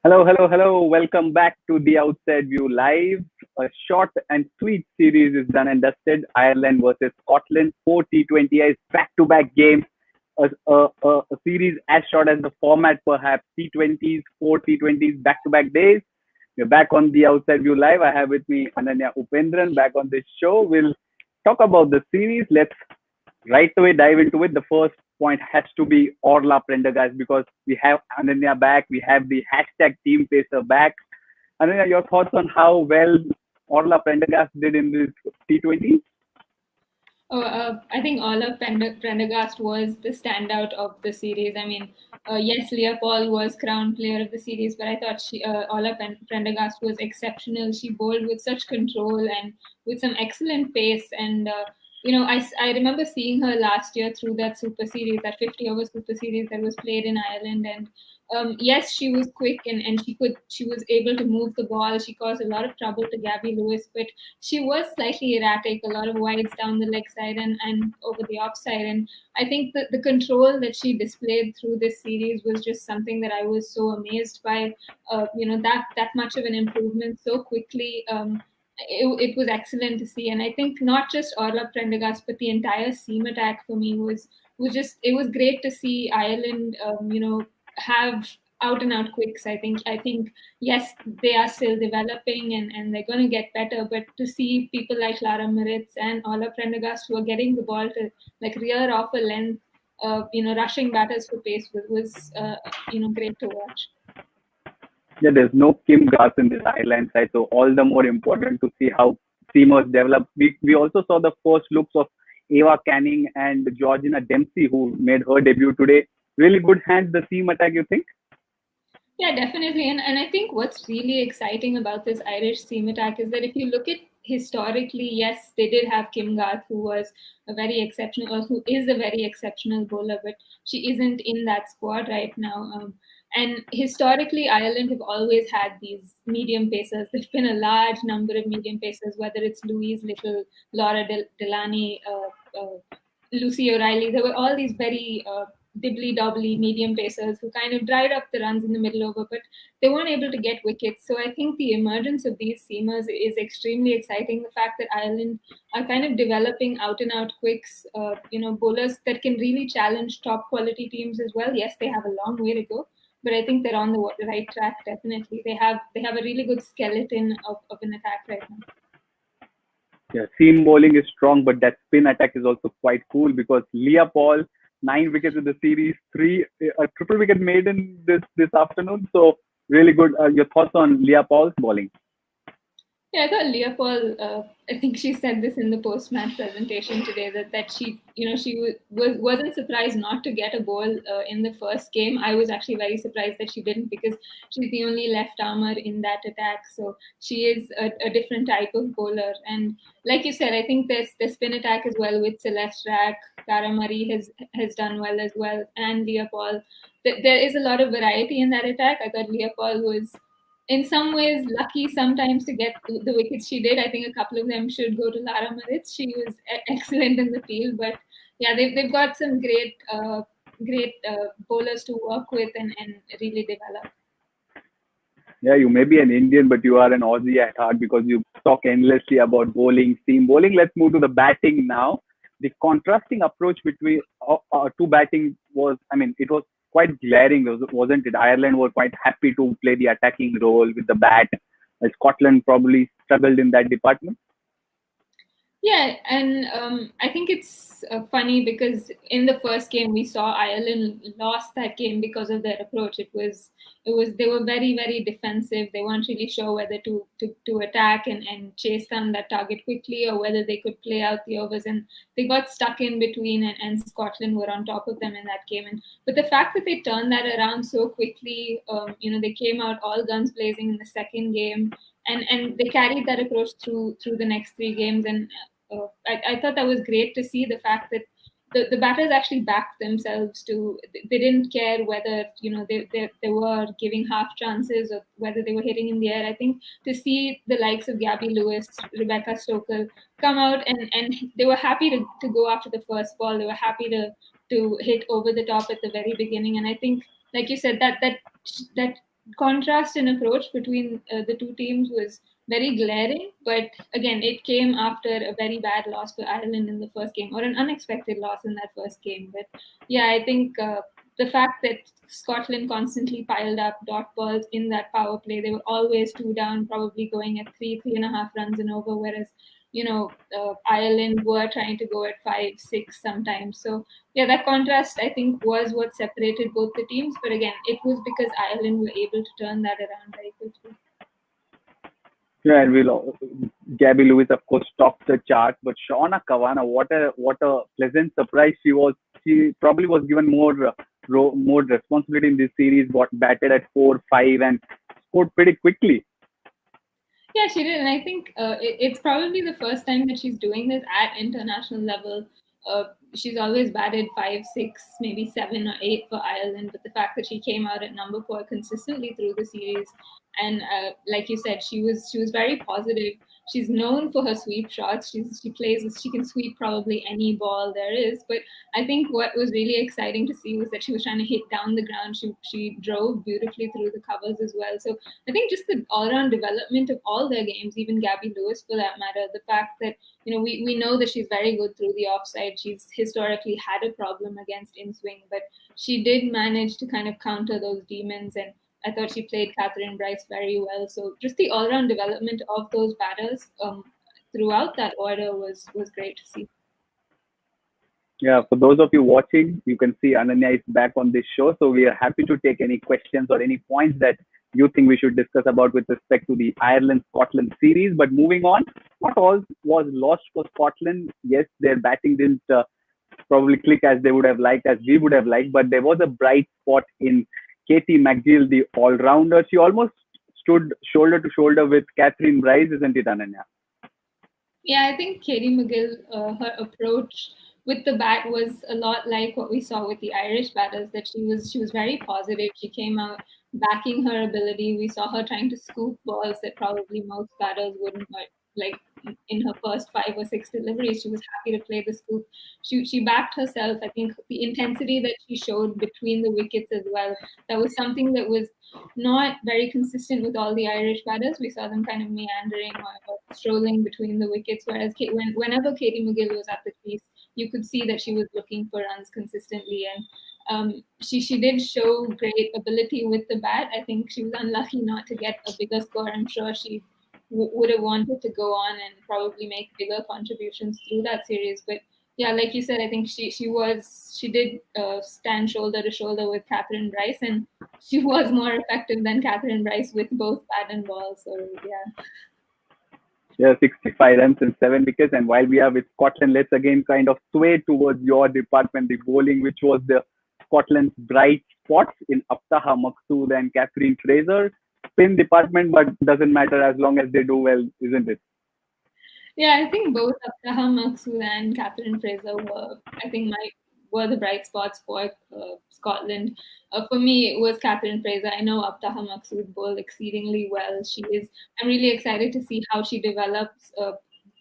Hello, hello, hello. Welcome back to the Outside View Live. A short and sweet series is done and dusted. Ireland versus Scotland, 4 T20Is back-to-back games. A series as short as the format, perhaps T20s, 4 T20s back-to-back days. We're back on the Outside View Live. I have with me Ananya Upendran back on this show. We'll talk about the series. Let's right away dive into it. The first point has to be Orla Prendergast because we have Ananya back. We have the hashtag Team Pacer back. Ananya, your thoughts on how well Orla Prendergast did in this T20? I think Orla Prendergast was the standout of the series. I mean, yes, Leopold was crowned player of the series, but I thought Orla Prendergast was exceptional. She bowled with such control and with some excellent pace. And I remember seeing her last year through that Super Series, that 50-over Super Series that was played in Ireland. And yes, she was quick and she was able to move the ball. She caused a lot of trouble to Gabby Lewis, but she was slightly erratic, a lot of wides down the leg side and over the offside. And I think the control that she displayed through this series was just something that I was so amazed by. That much of an improvement so quickly. It was excellent to see, and I think not just Orla Prendergast, but the entire seam attack for me was just it was great to see Ireland, have out and out quicks. I think yes, they are still developing and they're going to get better. But to see people like Lara Moritz and Orla Prendergast who are getting the ball to like rear off a length, rushing batters for pace was great to watch. Yeah, there's no Kim Garth in this Ireland side, so all the more important to see how seamers develop. We also saw the first looks of Ava Canning and Georgina Dempsey, who made her debut today. Really good hands, the seam attack, you think? Yeah, definitely. And I think what's really exciting about this Irish seam attack is that if you look at historically, yes, they did have Kim Garth, who was a very exceptional, or who is a very exceptional bowler, but she isn't in that squad right now. And historically, Ireland have always had these medium pacers. There've been a large number of medium pacers, whether it's Louise Little, Laura Delaney, Lucy O'Reilly. There were all these very dibbly dobbly medium pacers who kind of dried up the runs in the middle over, but they weren't able to get wickets. So I think the emergence of these seamers is extremely exciting. The fact that Ireland are kind of developing out and out quicks, bowlers that can really challenge top quality teams as well. Yes, they have a long way to go, but I think they're on the right track. Definitely, they have a really good skeleton of an attack right now. Yeah, seam bowling is strong, but that spin attack is also quite cool because Leah Paul, 9 wickets in the series, three a triple wicket made in this afternoon. So really good. Your thoughts on Leah Paul's bowling? Yeah, I thought Leopold. I think she said this in the post-match presentation today that she wasn't surprised not to get a ball in the first game. I was actually very surprised that she didn't because she's the only left armer in that attack. So she is a different type of bowler. And like you said, I think there's the spin attack as well with Celeste Rack. Cara Murray has done well as well, and Leopold. There is a lot of variety in that attack. I thought Leopold was in some ways lucky sometimes to get the wickets she did. I think a couple of them should go to Lara Moritz. She was excellent in the field, but yeah, they've got some great bowlers to work with and really develop. Yeah, you may be an Indian, but you are an Aussie at heart because you talk endlessly about bowling, seam bowling. Let's move to the batting now. The contrasting approach between two batting was, I mean, it was quite glaring, wasn't it? Ireland were quite happy to play the attacking role with the bat. Scotland probably struggled in that department. Yeah, and I think it's funny because in the first game we saw Ireland lost that game because of their approach. It was they were very defensive. They weren't really sure whether to attack and chase down that target quickly or whether they could play out the overs. And they got stuck in between, and Scotland were on top of them in that game. And but the fact that they turned that around so quickly, they came out all guns blazing in the second game and they carried that approach through the next three games. And I thought that was great to see the fact that the batters actually backed themselves to they didn't care whether they were giving half chances or whether they were hitting in the air. I think to see the likes of Gabby Lewis, Rebecca Stoker come out and they were happy to go after the first ball. They were happy to hit over the top at the very beginning. And I think like you said that contrast in approach between the two teams was very glaring. But again, it came after a very bad loss for Ireland in the first game, or an unexpected loss in that first game. But yeah, I think the fact that Scotland constantly piled up dot balls in that power play, they were always two down, probably going at 3.5 runs and over, whereas Ireland were trying to go at 5, 6 sometimes. So yeah, that contrast I think was what separated both the teams. But again, it was because Ireland were able to turn that around very quickly. Yeah, and Gabby Lewis, of course, topped the chart. But Shauna Kavanagh, what a pleasant surprise she was. She probably was given more responsibility in this series. Got batted at 4-5 and scored pretty quickly. Yeah, she did, and I think it's probably the first time that she's doing this at international level. She's always batted 5, 6, maybe 7 or 8 for Ireland, but the fact that she came out at number 4 consistently through the series, and like you said, she was very positive. She's known for her sweep shots. She can sweep probably any ball there is. But I think what was really exciting to see was that she was trying to hit down the ground. She drove beautifully through the covers as well. So I think just the all-round development of all their games, even Gabby Lewis for that matter, the fact that we know that she's very good through the offside. She's historically had a problem against in swing, but she did manage to kind of counter those demons, and I thought she played Catherine Bryce very well. So just the all-round development of those batters throughout that order was great to see. Yeah, for those of you watching, you can see Ananya is back on this show. So we are happy to take any questions or any points that you think we should discuss about with respect to the Ireland-Scotland series. But moving on, not all was lost for Scotland. Yes, their batting didn't probably click as they would have liked, as we would have liked, but there was a bright spot in Katie McGill, the all-rounder. She almost stood shoulder to shoulder with Catherine Bryce, isn't it, Ananya? Yeah, I think Katie McGill, her approach with the bat was a lot like what we saw with the Irish batters. That she was very positive. She came out backing her ability. We saw her trying to scoop balls that probably most batters wouldn't. But like in her first 5 or 6 deliveries, she was happy to play the scoop. She backed herself. I think the intensity that she showed between the wickets as well. That was something that was not very consistent with all the Irish batters. We saw them kind of meandering or strolling between the wickets, whereas whenever Katie McGill was at the crease, you could see that she was looking for runs consistently. And she did show great ability with the bat. I think she was unlucky not to get a bigger score. I'm sure she would have wanted to go on and probably make bigger contributions through that series. But yeah, like you said, I think she did stand shoulder to shoulder with Catherine Bryce, and she was more effective than Catherine Bryce with both bat and ball. So yeah. Yeah, 65 runs and 7 wickets. And while we are with Scotland, let's again kind of sway towards your department, the bowling, which was the Scotland's bright spots in Abtaha Maqsood and Catherine Fraser. Spin department, but doesn't matter as long as they do well, isn't it? Yeah, I think both Abraham Maksud and Catherine Fraser were the bright spots for Scotland. For me, it was Catherine Fraser. I know Abtaha Maksud bowled exceedingly well. I'm really excited to see how she develops.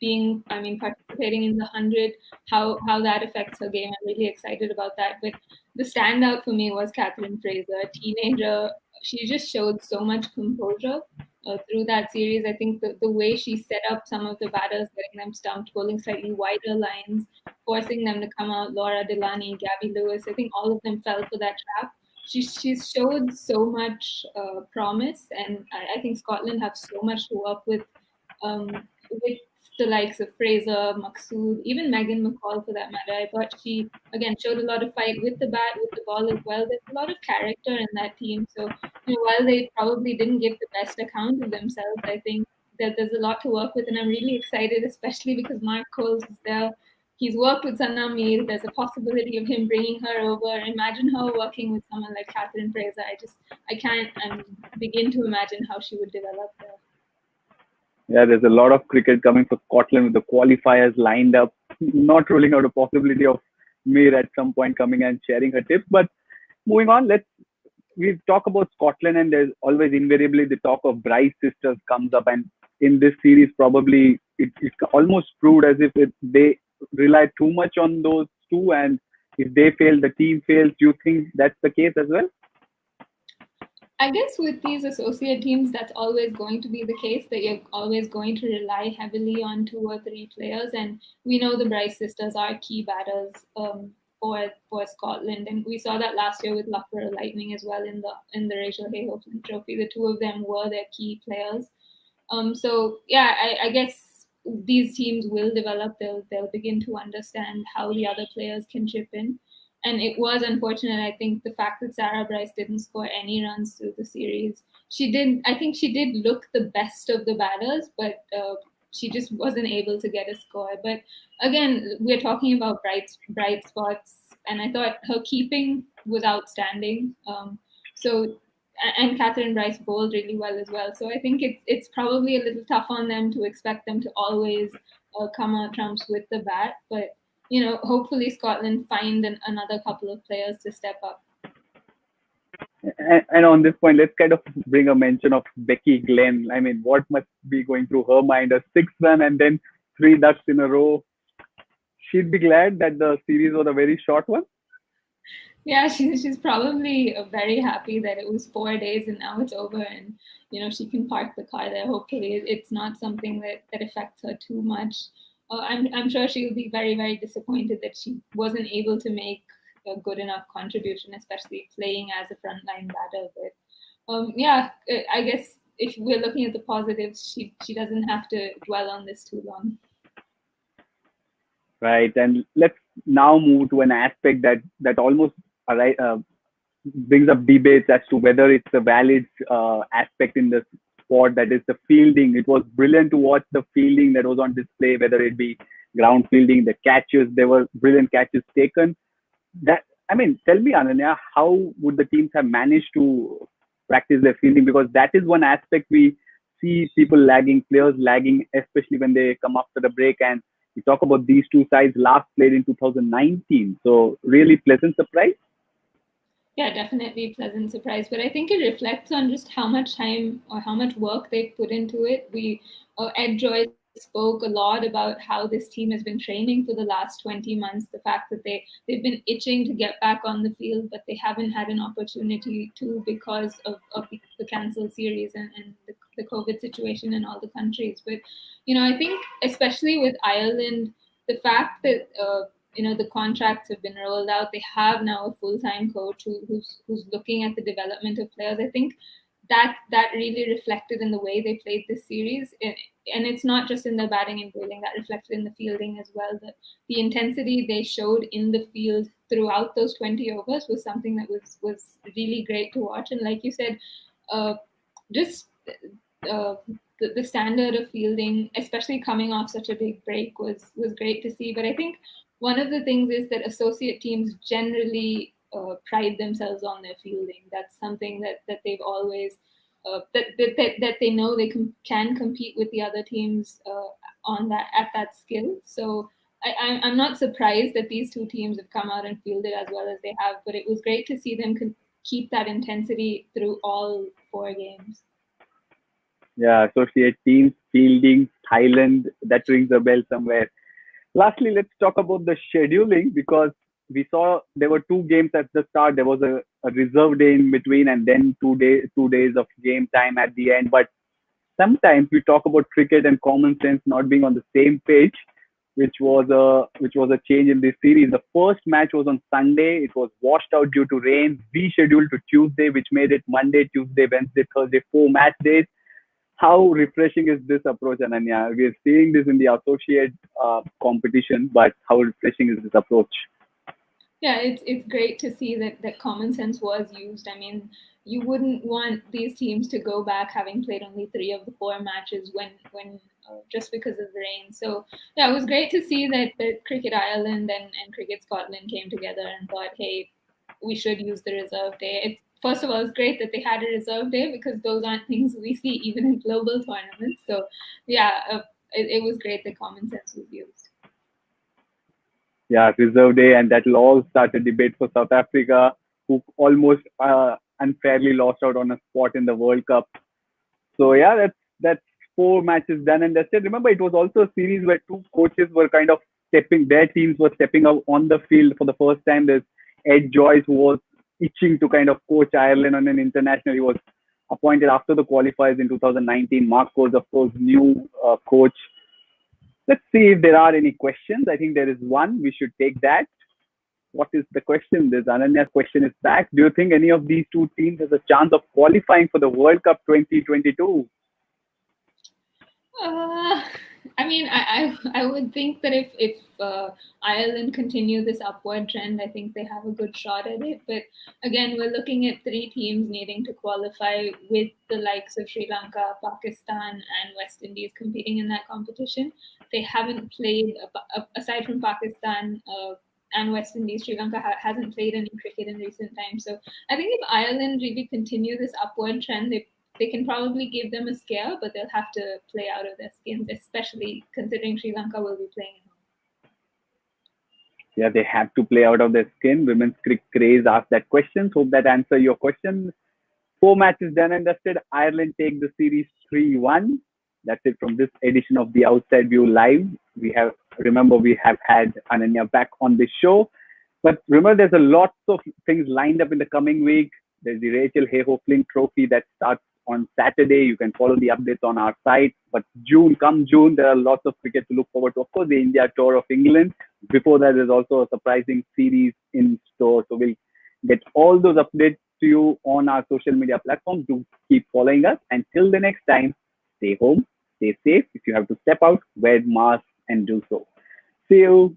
Participating in the 100, how that affects her game. I'm really excited about that. But the standout for me was Catherine Fraser, a teenager. She just showed so much composure through that series. I think the way she set up some of the batters, getting them stumped, bowling slightly wider lines, forcing them to come out, Laura Delany, Gabby Lewis, I think all of them fell for that trap. She's showed so much promise, and I think Scotland have so much to work with the likes of Fraser, Maqsood, even Megan McCall for that matter. I thought she again showed a lot of fight with the bat, with the ball as well. There's a lot of character in that team. So while they probably didn't give the best account of themselves, I think that there's a lot to work with, and I'm really excited, especially because Mark Coles is there. He's worked with Sanna Mir. There's a possibility of him bringing her over. Imagine her working with someone like Catherine Fraser. I can't begin to imagine how she would develop there. Yeah, there's a lot of cricket coming for Scotland with the qualifiers lined up. Not ruling out a possibility of Mir at some point coming and sharing her tips. But moving on, we talk about Scotland, and there's always invariably the talk of Bryce sisters comes up. And in this series, probably it almost proved as if they rely too much on those two, and if they fail, the team fails. Do you think that's the case as well? I guess with these associate teams, that's always going to be the case, that you're always going to rely heavily on two or three players. And we know the Bryce sisters are key batters for Scotland, and we saw that last year with Loughborough Lightning as well in the Rachel Hayhoe Trophy. The two of them were their key players. So yeah, I guess these teams will develop. They'll begin to understand how the other players can chip in. And it was unfortunate, I think, the fact that Sarah Bryce didn't score any runs through the series. She did. I think she did look the best of the batters, but she just wasn't able to get a score. But again, we're talking about bright spots, and I thought her keeping was outstanding. So and Catherine Bryce bowled really well as well. So I think it's probably a little tough on them to expect them to always come out trumps with the bat, but hopefully Scotland find another couple of players to step up. And on this point, let's kind of bring a mention of Becky Glenn. I mean, what must be going through her mind? A 6 run and then three ducks in a row. She'd be glad that the series was a very short one. Yeah, she's probably very happy that it was 4 days and now it's over, and she can park the car there. Hopefully, it's not something that affects her too much. I'm sure she'll be very, very disappointed that she wasn't able to make a good enough contribution, especially playing as a frontline batter. But yeah, I guess if we're looking at the positives, she doesn't have to dwell on this too long. Right, and let's now move to an aspect that almost brings up debates as to whether it's a valid aspect in the sport, that is the fielding. It was brilliant to watch the fielding that was on display, whether it be ground fielding, the catches. There were brilliant catches taken. That, I mean, tell me, Ananya, how would the teams have managed to practice their fielding? Because that is one aspect we see people lagging, players lagging, especially when they come after the break. And we talk about these two sides last played in 2019. So really pleasant surprise. Yeah, definitely pleasant surprise. But I think it reflects on just how much time or how much work they've put into it. Ed Joyce spoke a lot about how this team has been training for the last 20 months. The fact that they've been itching to get back on the field, but they haven't had an opportunity to because of the cancelled series and the COVID situation in all the countries. But I think especially with Ireland, the fact that the contracts have been rolled out. They have now a full-time coach who's looking at the development of players. I think that really reflected in the way they played this series, and it's not just in the batting and bowling. That reflected in the fielding as well. The intensity they showed in the field throughout those 20 overs was something that was really great to watch. And like you said, just the standard of fielding, especially coming off such a big break, was great to see. But I think one of the things is that associate teams generally pride themselves on their fielding. That's something that they've always that they know they can compete with the other teams on that at that skill. So I'm not surprised that these two teams have come out and fielded as well as they have. But it was great to see them keep that intensity through all 4 games. Yeah, associate teams, fielding, Thailand, that rings a bell somewhere. Lastly, let's talk about the scheduling, because we saw there were two games at the start. There was a reserve day in between, and then 2 days of game time at the end. But sometimes we talk about cricket and common sense not being on the same page, which was a change in this series. The first match was on Sunday. It was washed out due to rain, rescheduled to Tuesday, which made it Monday, Tuesday, Wednesday, Thursday, 4 match days. How refreshing is this approach, Ananya? We are seeing this in the associate competition, but how refreshing is this approach? Yeah, it's great to see that common sense was used. I mean, you wouldn't want these teams to go back having played only 3 of the 4 matches when just because of the rain. So yeah, it was great to see that Cricket Ireland and Cricket Scotland came together and thought, hey, we should use the reserve day. First of all, it's great that they had a reserve day, because those aren't things we see even in global tournaments. So yeah, it was great that common sense was used. Yeah, reserve day, and that will all start a debate for South Africa, who almost unfairly lost out on a spot in the World Cup. So yeah, that's 4 matches done and dusted. Remember, it was also a series where two coaches were kind of their teams were stepping out on the field for the first time. There's Ed Joyce, who was itching to kind of coach Ireland on an international. He was appointed after the qualifiers in 2019. Mark was, of course, new coach. Let's see if there are any questions. I think there is one. We should take that. What is the question? This Ananya's question is back. Do you think any of these two teams has a chance of qualifying for the World Cup 2022? I mean, I would think that if Ireland continue this upward trend, I think they have a good shot at it. But again, we're looking at three teams needing to qualify, with the likes of Sri Lanka, Pakistan, and West Indies competing in that competition. They haven't played, aside from Pakistan and West Indies, Sri Lanka hasn't played any cricket in recent times. So I think if Ireland really continue this upward trend, they can probably give them a scare, but they'll have to play out of their skins, especially considering Sri Lanka will be playing at home. Yeah, they have to play out of their skin. Women's cricket craze asked that question. Hope that answer your question. 4 matches done and dusted. Ireland take the series 3-1. That's it from this edition of the Outside View Live. We have had Ananya back on the show. But remember, there's a lot of things lined up in the coming week. There's the Rachel Hayhoe Flint Trophy that starts on Saturday. You can follow the updates on our site. But come June, there are lots of cricket to look forward to. Of course, the India Tour of England. Before that, there's also a surprising series in store. So we'll get all those updates to you on our social media platforms. Do keep following us. Until the next time, stay home, stay safe. If you have to step out, wear masks and do so. See you.